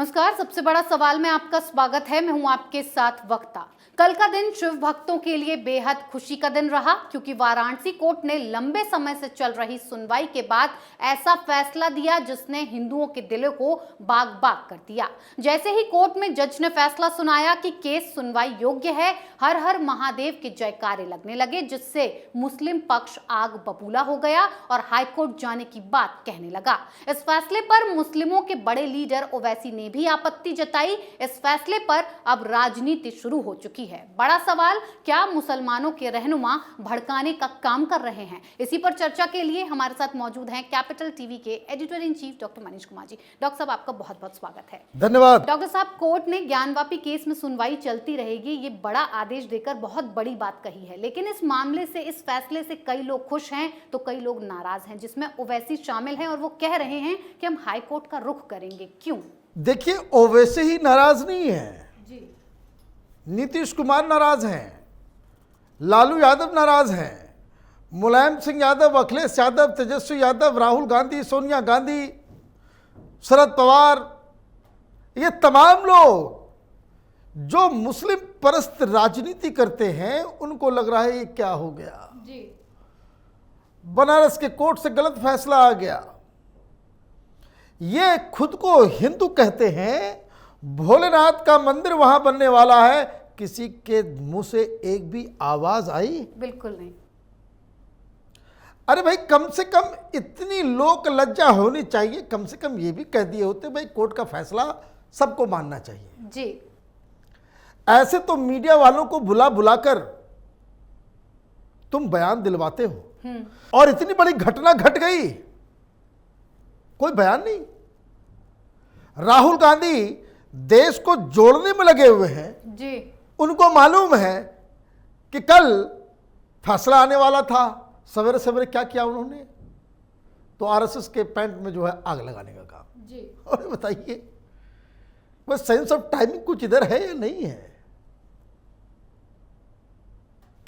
नमस्कार। सबसे बड़ा सवाल में आपका स्वागत है। मैं हूं आपके साथ वक्ता। कल का दिन शिव भक्तों के लिए बेहद खुशी का दिन रहा, क्योंकि वाराणसी कोर्ट ने लंबे समय से चल रही सुनवाई के बाद ऐसा फैसला दिया जिसने हिंदुओं के दिलों को बाग बाग कर दिया। जैसे ही कोर्ट में जज ने फैसला सुनाया कि केस सुनवाई योग्य है, हर हर महादेव के जयकारे लगने लगे, जिससे मुस्लिम पक्ष आग बबूला हो गया और हाईकोर्ट जाने की बात कहने लगा। इस फैसले पर मुस्लिमों के बड़े लीडर ओवैसी ने भी आपत्ति जताई। इस फैसले पर अब राजनीति शुरू हो चुकी है। बड़ा सवाल, क्या मुसलमानों के रहनुमा भड़काने का काम कर रहे हैं? इसी पर चर्चा के लिए हमारे साथ मौजूद हैं कैपिटल टीवी के editor in chief doctor Manish Kumar ji. Doctor साहब, आपका बहुत बहुत स्वागत है। धन्यवाद। डॉक्टर साहब, कोर्ट ने ज्ञानवापी केस में सुनवाई चलती रहेगी, ये बड़ा आदेश देकर बहुत बड़ी बात कही है, लेकिन इस मामले से, इस फैसले से कई लोग खुश हैं तो कई लोग नाराज हैं, जिसमें ओवैसी शामिल हैं, और वो कह रहे हैं कि हम हाईकोर्ट का रुख करेंगे। क्यों? देखिए, ओवैसी ही नाराज नहीं है जी। नीतीश कुमार नाराज हैं, लालू यादव नाराज हैं, मुलायम सिंह यादव, अखिलेश यादव, तेजस्वी यादव, राहुल गांधी, सोनिया गांधी, शरद पवार, ये तमाम लोग जो मुस्लिम परस्त राजनीति करते हैं उनको लग रहा है ये क्या हो गया जी। बनारस के कोर्ट से गलत फैसला आ गया। ये खुद को हिंदू कहते हैं, भोलेनाथ का मंदिर वहां बनने वाला है, किसी के मुंह से एक भी आवाज आई? बिल्कुल नहीं। अरे भाई, कम से कम इतनी लोक लज्जा होनी चाहिए, कम से कम ये भी कह दिए होते भाई कोर्ट का फैसला सबको मानना चाहिए जी। ऐसे तो मीडिया वालों को बुला बुलाकर तुम बयान दिलवाते हो, और इतनी बड़ी घटना घट गई, कोई बयान नहीं। राहुल गांधी देश को जोड़ने में लगे हुए हैं जी। उनको मालूम है कि कल फैसला आने वाला था। सवेरे सवेरे क्या किया उन्होंने? तो आरएसएस के पैंट में जो है आग लगाने का काम। जी। और बताइए, बस सेंस ऑफ टाइमिंग कुछ इधर है या नहीं है?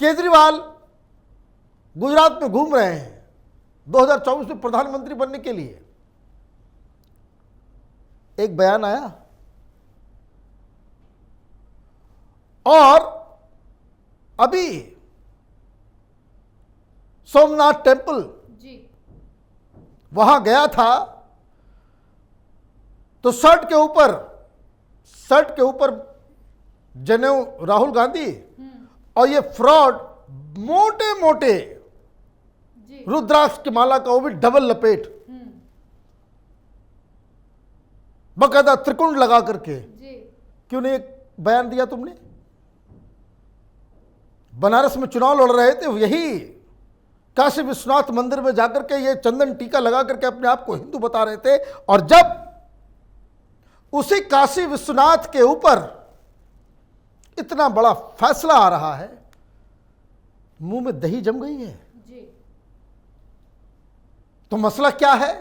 केजरीवाल गुजरात में घूम रहे हैं 2024 में प्रधानमंत्री बनने के लिए। एक बयान आया और अभी सोमनाथ टेम्पल जी। वहां गया था तो शर्ट के ऊपर जनेऊ राहुल गांधी, और ये फ्रॉड मोटे मोटे रुद्राक्ष की माला का, वो भी डबल लपेट, बकायदा त्रिकुंड लगा करके। क्यों नहीं एक बयान दिया तुमने? बनारस में चुनाव लड़ रहे थे, यही काशी विश्वनाथ मंदिर में जाकर के ये चंदन टीका लगा करके अपने आप को हिंदू बता रहे थे, और जब उसी काशी विश्वनाथ के ऊपर इतना बड़ा फैसला आ रहा है, मुंह में दही जम गई है। जी। तो मसला क्या है?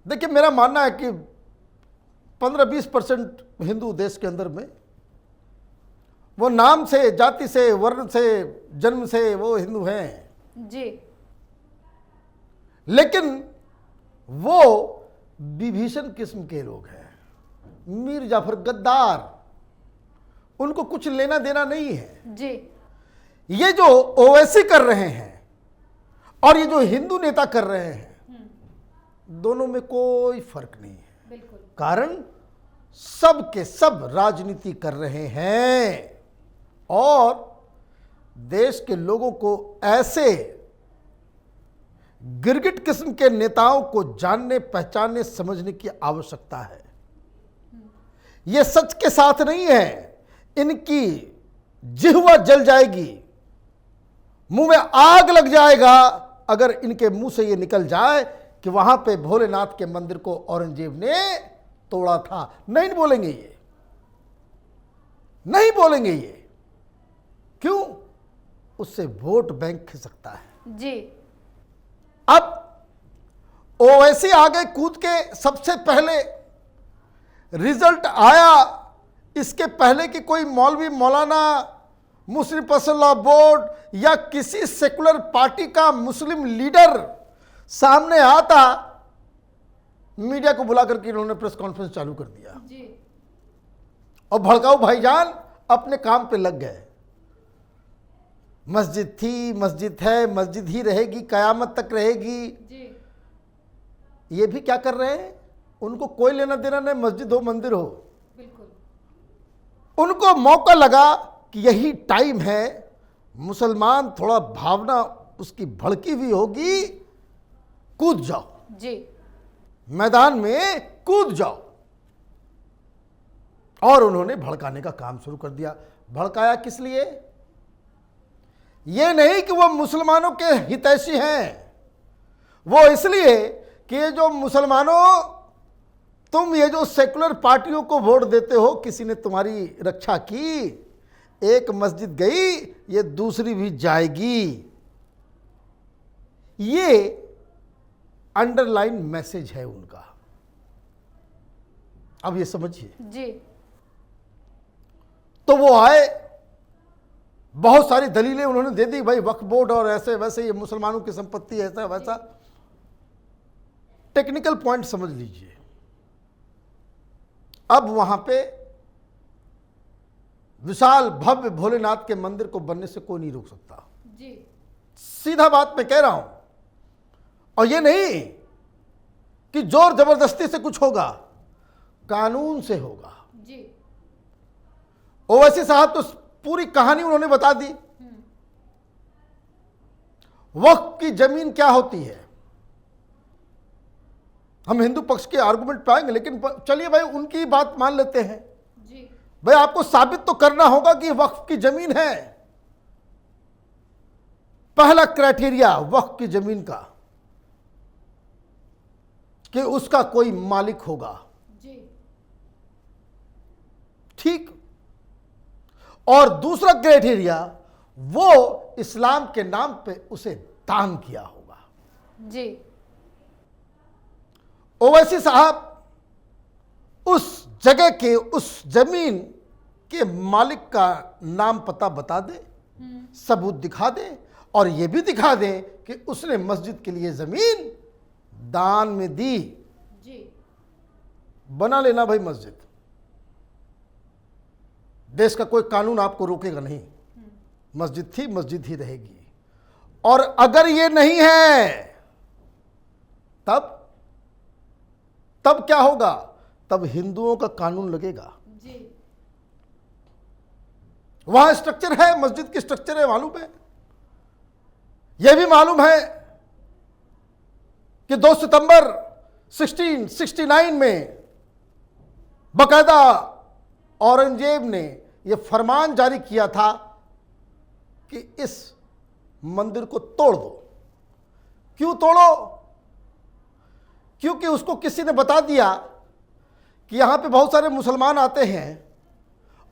देखिए, मेरा मानना है कि 15-20% हिंदू देश के अंदर में, वो नाम से, जाति से, वर्ण से, जन्म से वो हिंदू हैं जी। लेकिन वो विभीषण किस्म के लोग हैं, मीर जाफर गद्दार, उनको कुछ लेना देना नहीं है। जी। ये जो ओवैसी कर रहे हैं और ये जो हिंदू नेता कर रहे हैं, दोनों में कोई फर्क नहीं है। बिल्कुल। कारण सब के सब राजनीति कर रहे हैं और देश के लोगों को ऐसे गिरगिट किस्म के नेताओं को जानने, पहचानने, समझने की आवश्यकता है। यह सच के साथ नहीं है, इनकी जिह्वा जल जाएगी, मुंह में आग लग जाएगा अगर इनके मुंह से यह निकल जाए कि वहां पे भोलेनाथ के मंदिर को औरंगजेब ने तोड़ा था। नहीं बोलेंगे ये, नहीं बोलेंगे ये। क्यों? उससे वोट बैंक खिसकता है। जी। अब ओवैसी आगे कूद के सबसे पहले रिजल्ट आया, इसके पहले कि कोई मौलवी, मौलाना, मुस्लिम पर्सनल लॉ बोर्ड या किसी सेकुलर पार्टी का मुस्लिम लीडर सामने आता मीडिया को बुला करके इन्होंने प्रेस कॉन्फ्रेंस चालू कर दिया जी। और भड़काऊ भाईजान अपने काम पे लग गए। मस्जिद थी, मस्जिद है, मस्जिद ही रहेगी, कयामत तक रहेगी। जी। ये भी क्या कर रहे हैं, उनको कोई लेना देना नहीं, मस्जिद हो मंदिर हो। बिल्कुल। उनको मौका लगा कि यही टाइम है, मुसलमान थोड़ा भावना उसकी भड़की हुई होगी, कूद जाओ जी। मैदान में, कूद जाओ। और उन्होंने भड़काने का काम शुरू कर दिया। भड़काया किस लिए? ये नहीं कि वो मुसलमानों के हितैषी हैं, वो इसलिए कि ये जो मुसलमानों, तुम ये जो सेकुलर पार्टियों को वोट देते हो, किसी ने तुम्हारी रक्षा की, एक मस्जिद गई, ये दूसरी भी जाएगी। ये अंडरलाइन मैसेज है उनका। अब ये समझिए। जी। तो वो आए, बहुत सारी दलीलें उन्होंने दे दी, भाई वक्फ बोर्ड और ऐसे वैसे, ये मुसलमानों की संपत्ति, ऐसा वैसा। टेक्निकल पॉइंट समझ लीजिए। अब वहां पे विशाल भव्य भोलेनाथ के मंदिर को बनने से कोई नहीं रोक सकता। जी। सीधा बात मैं कह रहा हूं। और ये नहीं कि जोर जबरदस्ती से कुछ होगा, कानून से होगा। जी। ओवैसी साहब तो पूरी कहानी उन्होंने बता दी। वक्फ की जमीन क्या होती है, हम हिंदू पक्ष के आर्गुमेंट पाएंगे, लेकिन चलिए भाई उनकी बात मान लेते हैं। जी। भाई आपको साबित तो करना होगा कि वक्फ की जमीन है। पहला क्राइटेरिया वक्फ की जमीन का कि उसका कोई मालिक होगा। जी। ठीक। और दूसरा क्राइटेरिया, वो इस्लाम के नाम पे उसे दान किया होगा। जी। ओवैसी साहब उस जगह के, उस जमीन के मालिक का नाम पता बता दे, सबूत दिखा दे, और यह भी दिखा दे कि उसने मस्जिद के लिए जमीन दान में दी। जी। बना लेना भाई मस्जिद, देश का कोई कानून आपको रोकेगा नहीं। मस्जिद थी, मस्जिद ही रहेगी। और अगर ये नहीं है, तब क्या होगा? तब हिंदुओं का कानून लगेगा। जी। वहां स्ट्रक्चर है, मस्जिद की स्ट्रक्चर है, मालूम है। यह भी मालूम है कि 2 सितंबर 1669 में बकायदा औरंगजेब ने यह फरमान जारी किया था कि इस मंदिर को तोड़ दो। क्यों तोड़ो? क्योंकि उसको किसी ने बता दिया कि यहां पे बहुत सारे मुसलमान आते हैं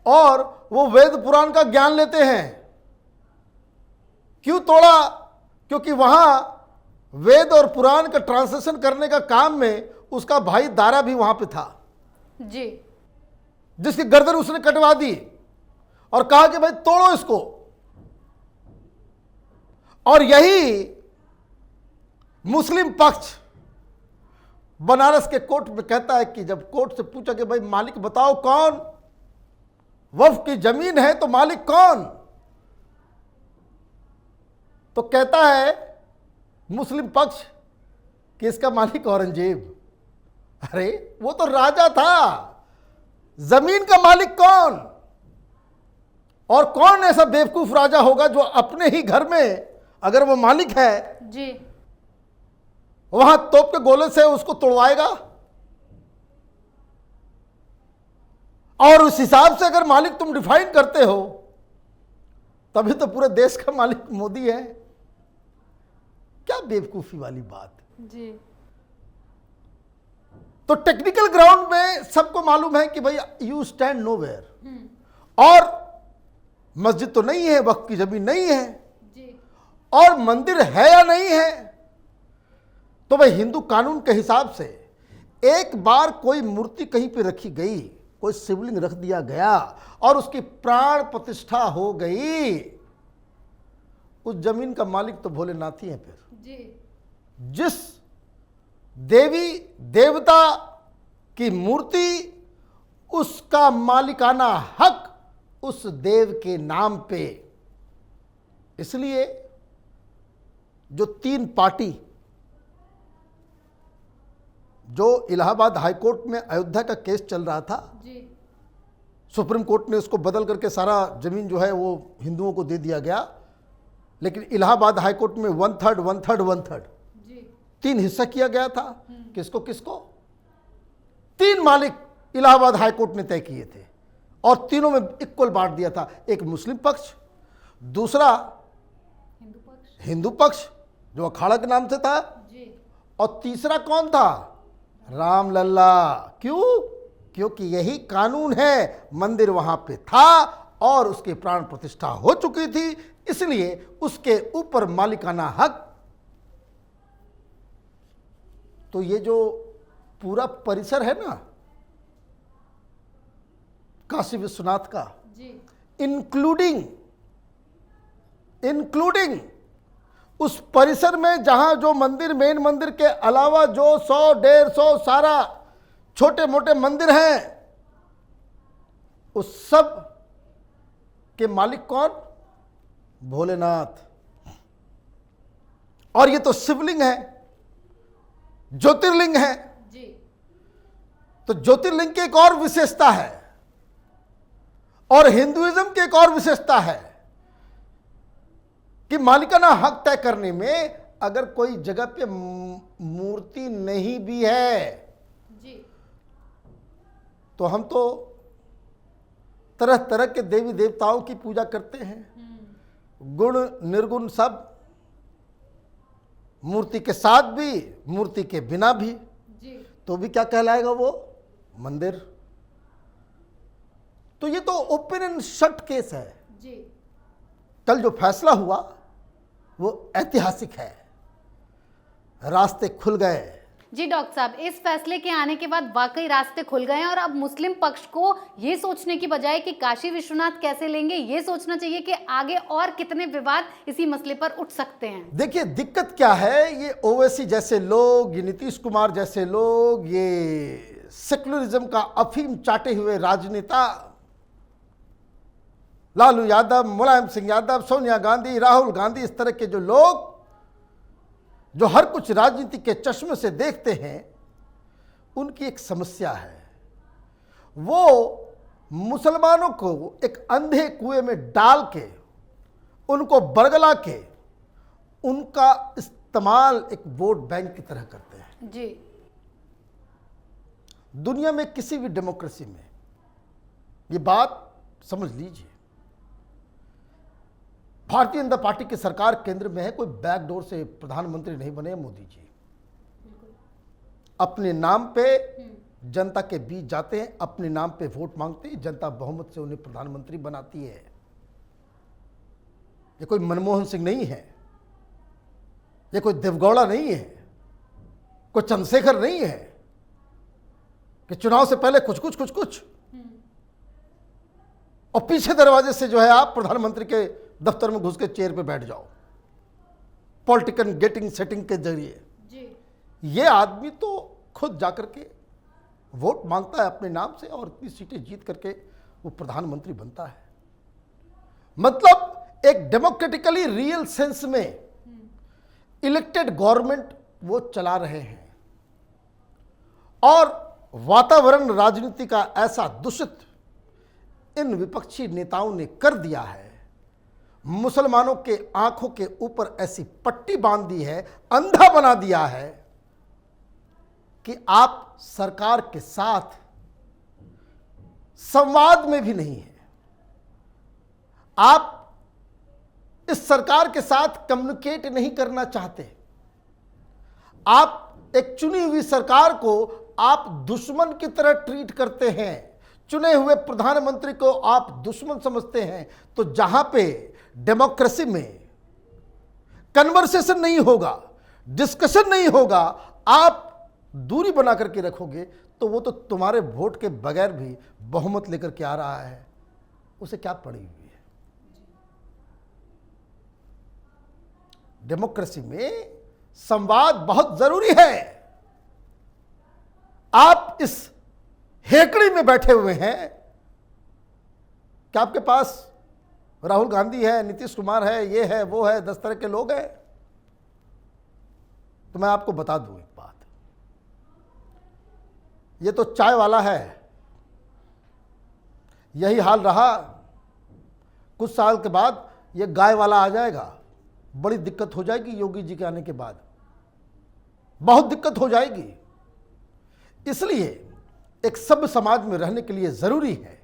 और वो वेद पुराण का ज्ञान लेते हैं। क्यों तोड़ा? क्योंकि वहां वेद और पुराण का ट्रांसलेशन करने का काम में उसका भाई दारा भी वहां पे था। जी। जिसकी गर्दन उसने कटवा दी और कहा कि भाई तोड़ो इसको। और यही मुस्लिम पक्ष बनारस के कोर्ट में कहता है कि जब कोर्ट से पूछा कि भाई मालिक बताओ कौन, वक्फ की जमीन है तो मालिक कौन? तो कहता है मुस्लिम पक्ष कि इसका मालिक औरंगजेब। अरे वो तो राजा था, जमीन का मालिक कौन? और कौन ऐसा बेवकूफ राजा होगा जो अपने ही घर में, अगर वो मालिक है, जी। वहां तोप के गोले से उसको तोड़वाएगा? और उस हिसाब से अगर मालिक तुम डिफाइन करते हो, तभी तो पूरे देश का मालिक मोदी है। क्या बेवकूफी वाली बात। जी। तो टेक्निकल ग्राउंड में सबको मालूम है कि भाई यू स्टैंड नोवेयर। और मस्जिद तो नहीं है, वक्फ की जमीन नहीं है। जी। और मंदिर है या नहीं है, तो भाई हिंदू कानून के हिसाब से एक बार कोई मूर्ति कहीं पे रखी गई, कोई शिवलिंग रख दिया गया और उसकी प्राण प्रतिष्ठा हो गई, उस जमीन का मालिक तो भोलेनाथ ही है। फिर जी। जिस देवी देवता की मूर्ति, उसका मालिकाना हक उस देव के नाम पे। इसलिए जो 3 पार्टी जो इलाहाबाद हाईकोर्ट में अयोध्या का केस चल रहा था जी। सुप्रीम कोर्ट ने उसको बदल करके सारा जमीन जो है वो हिंदुओं को दे दिया गया, लेकिन इलाहाबाद हाईकोर्ट में 1/3 1/3 1/3 जी। 3 हिस्सा किया गया था। किसको किसको? 3 मालिक इलाहाबाद हाईकोर्ट ने तय किए थे और तीनों में इक्वल बांट दिया था। एक मुस्लिम पक्ष, दूसरा हिंदू पक्ष जो अखाड़ा के नाम से था, जी। और तीसरा कौन था? रामलल्ला। क्यों? क्योंकि यही कानून है। मंदिर वहां पे था और उसके प्राण प्रतिष्ठा हो चुकी थी, इसलिए उसके ऊपर मालिकाना हक। तो ये जो पूरा परिसर है ना काशी विश्वनाथ का, जी। इंक्लूडिंग उस परिसर में जहां जो मंदिर, मेन मंदिर के अलावा जो 100-150 सारा छोटे मोटे मंदिर हैं, उस सब के मालिक कौन? भोलेनाथ। और ये तो शिवलिंग है, ज्योतिर्लिंग है। जी। तो ज्योतिर्लिंग की एक और विशेषता है और हिंदुइज्म की एक और विशेषता है कि मालिकाना हक तय करने में अगर कोई जगह पे मूर्ति नहीं भी है जी। तो हम तो तरह तरह के देवी देवताओं की पूजा करते हैं, गुण निर्गुण सब, मूर्ति के साथ भी मूर्ति के बिना भी। जी। तो भी क्या कहलाएगा वो? मंदिर। तो ये तो ओपन एंड शट केस है। जी। कल जो फैसला हुआ वो ऐतिहासिक है, रास्ते खुल गए। जी डॉक्टर साहब, इस फैसले के आने के बाद वाकई रास्ते खुल गए हैं और अब मुस्लिम पक्ष को ये सोचने की बजाय कि काशी विश्वनाथ कैसे लेंगे, ये सोचना चाहिए कि आगे और कितने विवाद इसी मसले पर उठ सकते हैं। देखिए दिक्कत क्या है, ये ओवैसी जैसे लोग, ये नीतीश कुमार जैसे लोग, ये सेक्युलरिज्म का अफीम चाटे हुए राजनेता लालू यादव, मुलायम सिंह यादव, सोनिया गांधी, राहुल गांधी, इस तरह के जो लोग जो हर कुछ राजनीति के चश्मे से देखते हैं, उनकी एक समस्या है। वो मुसलमानों को एक अंधे कुएं में डाल के, उनको बरगला के, उनका इस्तेमाल एक वोट बैंक की तरह करते हैं। जी। दुनिया में किसी भी डेमोक्रेसी में ये बात समझ लीजिए, भारतीय जनता पार्टी की सरकार केंद्र में है, कोई बैकडोर से प्रधानमंत्री नहीं बने मोदी जी। अपने नाम पे जनता के बीच जाते हैं, अपने नाम पे वोट मांगते हैं, जनता बहुमत से उन्हें प्रधानमंत्री बनाती है। ये कोई मनमोहन सिंह नहीं है, ये कोई देवगौड़ा नहीं है, कोई चंद्रशेखर नहीं है कि चुनाव से पहले कुछ और पीछे दरवाजे से जो है आप प्रधानमंत्री के दफ्तर में घुस के चेयर पे बैठ जाओ पॉलिटिकल गेटिंग सेटिंग के जरिए। जी। ये आदमी तो खुद जाकर के वोट मांगता है अपने नाम से और इतनी सीटें जीत करके वो प्रधानमंत्री बनता है। मतलब एक डेमोक्रेटिकली रियल सेंस में इलेक्टेड गवर्नमेंट वो चला रहे हैं और वातावरण राजनीति का ऐसा दूषित इन विपक्षी नेताओं ने कर दिया है, मुसलमानों के आंखों के ऊपर ऐसी पट्टी बांध दी है, अंधा बना दिया है कि आप सरकार के साथ संवाद में भी नहीं है, आप इस सरकार के साथ कम्युनिकेट नहीं करना चाहते। आप एक चुनी हुई सरकार को आप दुश्मन की तरह ट्रीट करते हैं, चुने हुए प्रधानमंत्री को आप दुश्मन समझते हैं। तो जहां पे डेमोक्रेसी में कन्वर्सेशन नहीं होगा, डिस्कशन नहीं होगा, आप दूरी बना करके रखोगे, तो वो तो तुम्हारे वोट के बगैर भी बहुमत लेकर के आ रहा है, उसे क्या पड़ी हुई है। डेमोक्रेसी में संवाद बहुत जरूरी है, आप इस हेकड़ी में बैठे हुए हैं कि आपके पास राहुल गांधी है, नीतीश कुमार है, ये है, वो है, 10 तरह के लोग हैं। तो मैं आपको बता दूं एक बात, ये तो चाय वाला है, यही हाल रहा, कुछ साल के बाद ये गाय वाला आ जाएगा। बड़ी दिक्कत हो जाएगी योगी जी के आने के बाद, बहुत दिक्कत हो जाएगी। इसलिए एक सभ्य समाज में रहने के लिए जरूरी है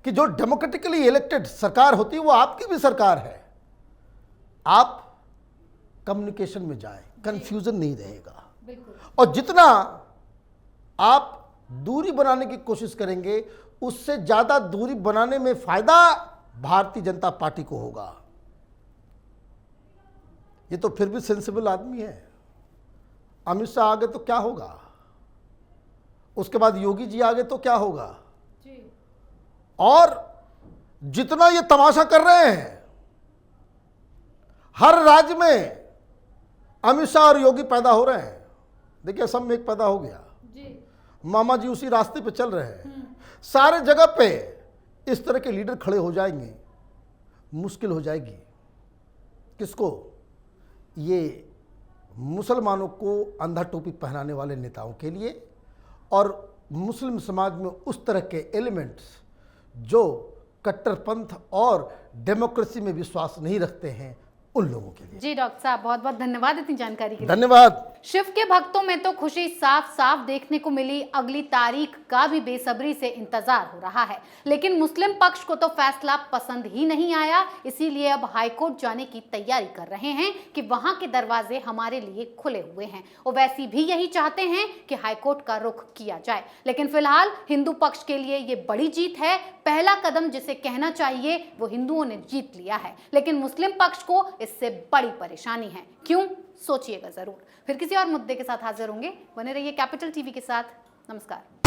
कि जो डेमोक्रेटिकली इलेक्टेड सरकार होती है वो आपकी भी सरकार है। आप कम्युनिकेशन में जाएं, कंफ्यूजन नहीं रहेगा। और जितना आप दूरी बनाने की कोशिश करेंगे उससे ज्यादा दूरी बनाने में फायदा भारतीय जनता पार्टी को होगा। ये तो फिर भी सेंसिबल आदमी है। अमित शाह आगे तो क्या होगा, उसके बाद योगी जी आगे तो क्या होगा जी। और जितना ये तमाशा कर रहे हैं, हर राज्य में अमित शाह और योगी पैदा हो रहे हैं। देखिए असम में एक पैदा हो गया जी। मामा जी उसी रास्ते पे चल रहे हैं। सारे जगह पे इस तरह के लीडर खड़े हो जाएंगे, मुश्किल हो जाएगी। किसको? ये मुसलमानों को अंधा टोपी पहनाने वाले नेताओं के लिए और मुस्लिम समाज में उस तरह के एलिमेंट्स जो कट्टरपंथ और डेमोक्रेसी में विश्वास नहीं रखते हैं, उन लोगों के लिए। जी डॉक्टर साहब, बहुत बहुत धन्यवाद इतनी जानकारी के लिए। धन्यवाद। शिव के भक्तों में तो खुशी साफ साफ देखने को मिली, अगली तारीख का भी बेसब्री से इंतजार हो रहा है। लेकिन मुस्लिम पक्ष को तो फैसला पसंद ही नहीं आया, इसीलिए अब हाईकोर्ट जाने की तैयारी कर रहे हैं कि वहां के दरवाजे हमारे लिए खुले हुए हैं। ओवैसी भी यही चाहते हैं कि हाईकोर्ट का रुख किया जाए। लेकिन फिलहाल हिंदू पक्ष के लिए ये बड़ी जीत है। पहला कदम जिसे कहना चाहिए वो हिंदुओं ने जीत लिया है, लेकिन मुस्लिम पक्ष को इससे बड़ी परेशानी है। क्यों? सोचिएगा जरूर। फिर किसी और मुद्दे के साथ हाजिर होंगे। बने रहिए कैपिटल टीवी के साथ। नमस्कार।